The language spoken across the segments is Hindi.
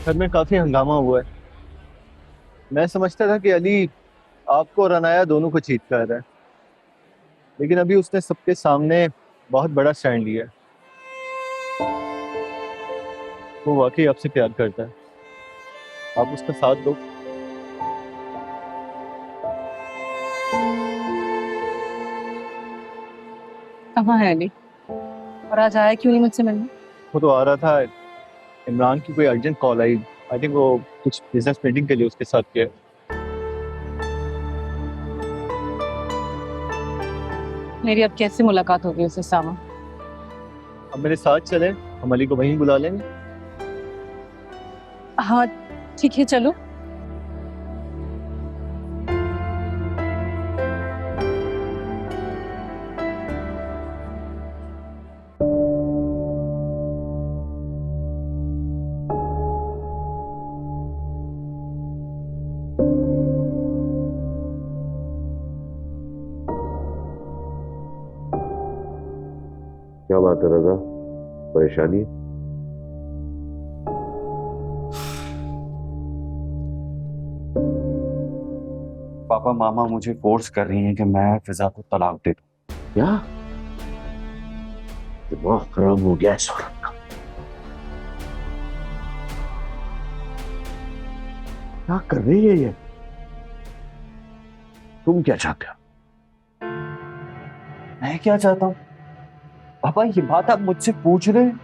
घर में काफी हंगामा हुआ है। मैं समझता था कि अली आपको और अनाया दोनों को चीट कर रहा है, लेकिन अभी उसने सबके सामने बहुत बड़ा स्टैंड लिया है। वो वाकई आपसे प्यार करता है। आप उसका साथ दो। कहाँ है अली? और आज आया क्यों नहीं मुझसे मिलने? वो तो आ रहा था। इमरान की कोई urgent call I. I think वो कुछ बिजनेस मीटिंग के लिए उसके साथ गया। मेरी अब कैसे मुलाकात होगी उससे सामा? अब मेरे साथ चले, हम अली को वहीं बुला लेंगे। हाँ, ठीक है, चलो। क्या बात है रजा? परेशानी है? पापा मामा मुझे फोर्स कर रही हैं कि मैं फिजा को तलाक दे दूं। क्या दिमाग खराब हो गया इस औरत का? क्या कर रही है ये? तुम क्या चाहते हो? मैं क्या चाहता हूं? पापा ये बात आप मुझसे पूछ रहे हैं?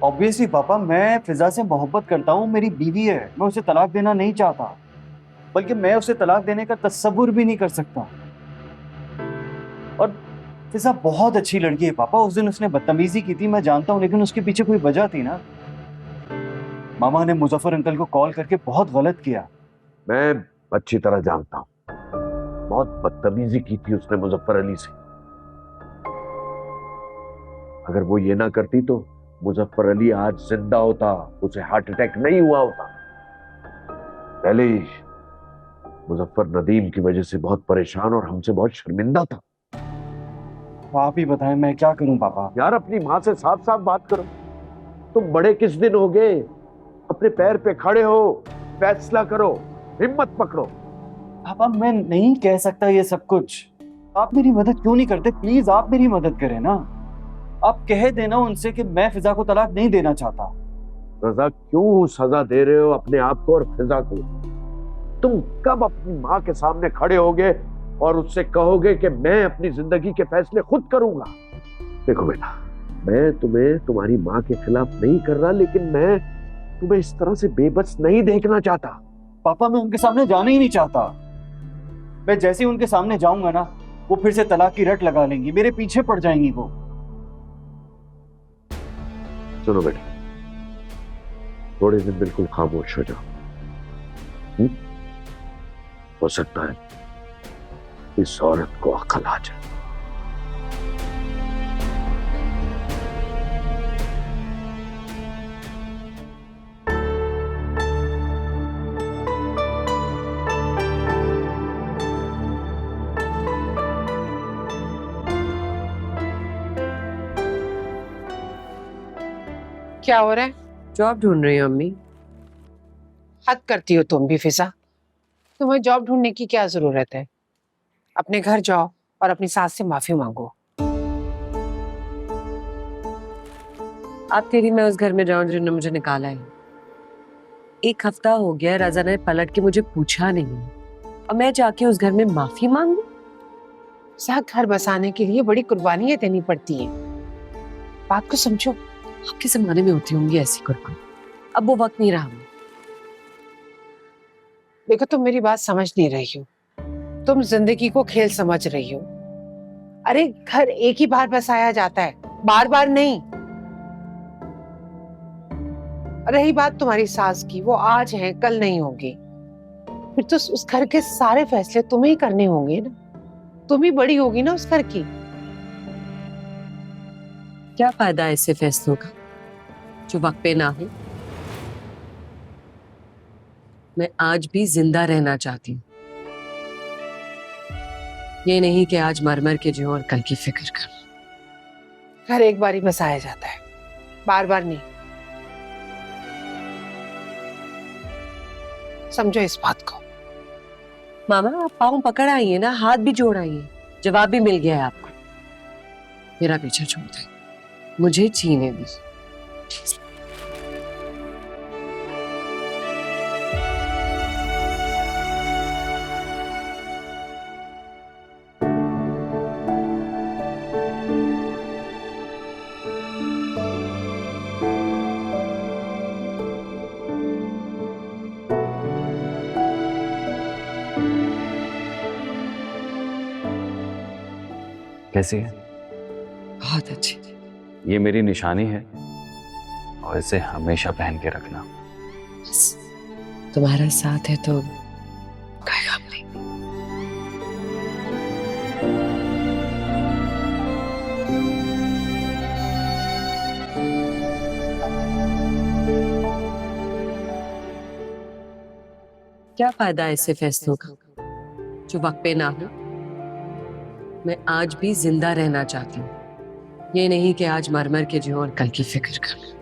ऑब्वियसली पापा, मैं फिजा से मोहब्बत करता हूं, मेरी बीवी है, मैं उसे तलाक देना नहीं चाहता, बल्कि मैं उसे तलाक देने का तसव्वुर भी नहीं कर सकता। और फिजा बहुत अच्छी लड़की है पापा। उस दिन उसने बदतमीजी की थी, मैं जानता हूं, लेकिन उसके पीछे कोई वजह थी ना। मामा ने मुजफ्फर अंकल को कॉल करके बहुत गलत किया। मैं अच्छी तरह जानता हूं, बहुत बदतमीजी की थी उसने मुजफ्फर अली से। अगर वो ये ना करती तो मुजफ्फर अली आज जिंदा होता, उसे हार्ट अटैक नहीं हुआ होता। पहले ही मुजफ्फर नदीम की वजह से बहुत परेशान और हमसे बहुत शर्मिंदा था। तो आप ही बताएं मैं क्या करूं पापा। यार अपनी माँ से साफ साफ बात करो। तुम बड़े किस दिन हो गए? अपने पैर पे खड़े हो, फैसला करो, हिम्मत पकड़ो। पापा मैं नहीं कह सकता ये सब कुछ। आप मेरी मदद क्यों नहीं करते? प्लीज आप मेरी मदद करें ना। आप कह देना उनसे कि मैं फिजा को तलाक नहीं देना चाहता। रजा क्यों सजा दे रहे हो अपने आप को और फिजा को? तुम कब अपनी माँ के सामने खड़े होगे और उससे कहोगे कि मैं अपनी जिंदगी के फैसले खुद करूंगा? देखो बेटा, मैं तुम्हें तुम्हारी माँ के खिलाफ नहीं कर रहा, लेकिन मैं तुम्हें इस तरह से बेबस नहीं देखना चाहता। पापा मैं उनके सामने जाना ही नहीं चाहता। मैं जैसे ही उनके सामने जाऊंगा ना, वो फिर से तलाक की रट लगा लेंगी, मेरे पीछे पड़ जाएंगी वो। सुनो बेटा, थोड़े दिन बिल्कुल खामोश हो जाओ। हुँ? हो सकता है इस औरत को अक्ल आ जाए। क्या हो रहा है? जॉब ढूंढ रही हो अम्मी? हद करती हो तुम भी फिजा। तुम्हें जॉब ढूंढने की क्या जरूरत है? अपने घर जाओ और अपनी सास से माफी मांगो। आप तेरी मैं उस घर में जाऊं जिन्होंने मुझे निकाला है? एक हफ्ता हो गया राजा ने पलट के मुझे पूछा नहीं, और मैं जाके उस घर में माफी मांगू? साथ घर बसाने के लिए बड़ी कुर्बानियां देनी पड़ती हैं। बात को समझो। आपके जमाने में होती होंगी ऐसी कुर्बानी, अब वो वक्त नहीं रहा। देखो तुम मेरी बात समझ नहीं रही हो। तुम जिंदगी को खेल समझ रही हो। अरे घर एक ही बार बसाया जाता है, बार बार नहीं। रही बात तुम्हारी सास की, वो आज है कल नहीं होगी। फिर तो उस घर के सारे फैसले तुम्हें ही करने होंगे ना। तुम ही बड़ी होगी ना उस घर की। क्या फायदा है ऐसे फैसलों का जो वक्त पे ना हो? मैं आज भी जिंदा रहना चाहती हूँ, ये नहीं कि आज मर मर के जिऊं और कल की फिक्र करूं। घर एक बार ही बसाया जाता है, बार बार नहीं। समझो इस बात को। मामा आप पाँव पकड़ आई है ना, हाथ भी जोड़ आई है, जवाब भी मिल गया है आपको। मेरा पीछा छोड़ दे, मुझे जीने दी। कैसी है? बहुत अच्छी। ये मेरी निशानी है और इसे हमेशा पहन के रखना। बस तुम्हारा साथ है तो कोई गम नहीं। क्या फायदा ऐसे फैसलों का जो वक्त पे ना हो। मैं आज भी जिंदा रहना चाहती हूँ, ये नहीं कि आज मर मर के जिऊं और कल की फिक्र करूं।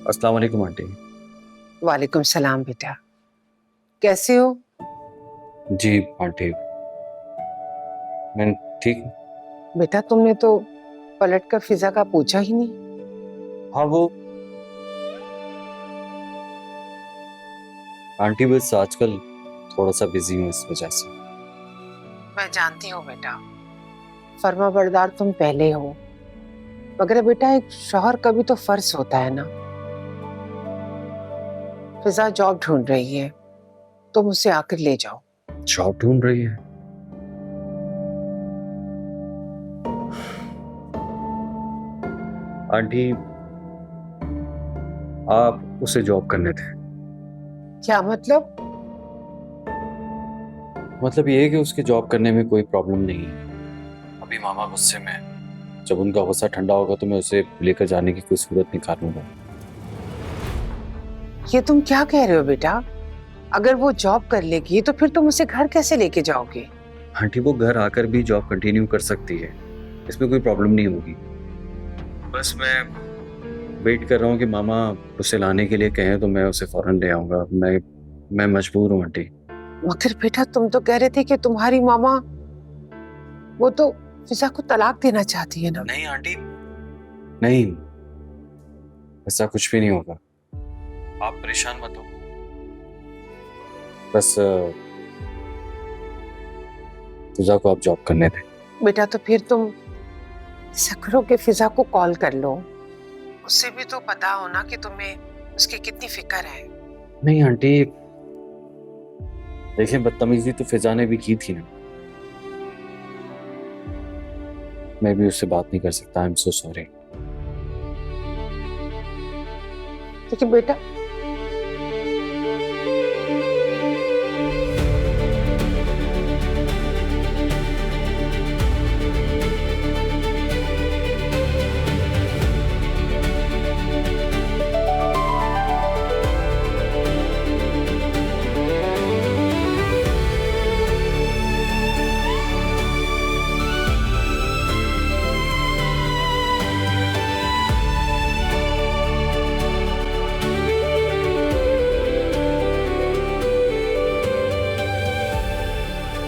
अस्सलाम वालेकुम आंटी। वालेकुम सलाम बेटा, कैसे हो? जी आंटी, मैं ठीक हूँ। बेटा तुमने तो पलट कर फिजा का पूछा ही नहीं। हाँ वो आंटी बस आजकल थोड़ा सा बिजी हूँ इस वजह से। मैं जानती हूँ बेटा, फर्मा बरदार तुम पहले हो, मगर बेटा एक शौहर का भी तो फर्ज होता है ना। फिजा जॉब ढूंढ रही है, तुम उसे आकर ले जाओ। जॉब ढूंढ रही है? आंटी आप उसे जॉब करने थे। क्या मतलब? मतलब ये है कि उसके जॉब करने में कोई प्रॉब्लम नहीं है। अभी मामा गुस्से में है, जब उनका गुस्सा ठंडा होगा तो मैं उसे लेकर जाने की कोई सूरत निकालूंगा। ये तुम क्या कह रहे हो बेटा? अगर वो जॉब कर लेगी तो फिर तुम उसे घर कैसे लेके जाओगे? आंटी वो घर आकर भी जॉब कंटिन्यू कर सकती है, इसमें कोई प्रॉब्लम नहीं होगी। बस मैं वेट कर रहा हूँ कि मामा उसे लाने के लिए कहें तो मैं उसे फौरन ले आऊंगा। मैं मजबूर हूँ आंटी। मगर बेटा तुम तो कह रहे थे कि तुम्हारी मामा वो तो फिजा को तलाक देना चाहती है ना। नहीं आंटी नहीं, ऐसा कुछ भी नहीं होगा, आप परेशान मत हो। बस फिजा को आप जॉब करने दें। बेटा तो फिर तुम ऐसा करो कि फिजा को कॉल कर लो, उससे भी तो पता हो ना कि तुम्हें उसकी कितनी फिक्र है। नहीं आंटी देखिए, बदतमीजी तो फिजा ने भी की थी ना, मैं भी उससे बात नहीं कर सकता। I am so sorry. लेकिन बेटा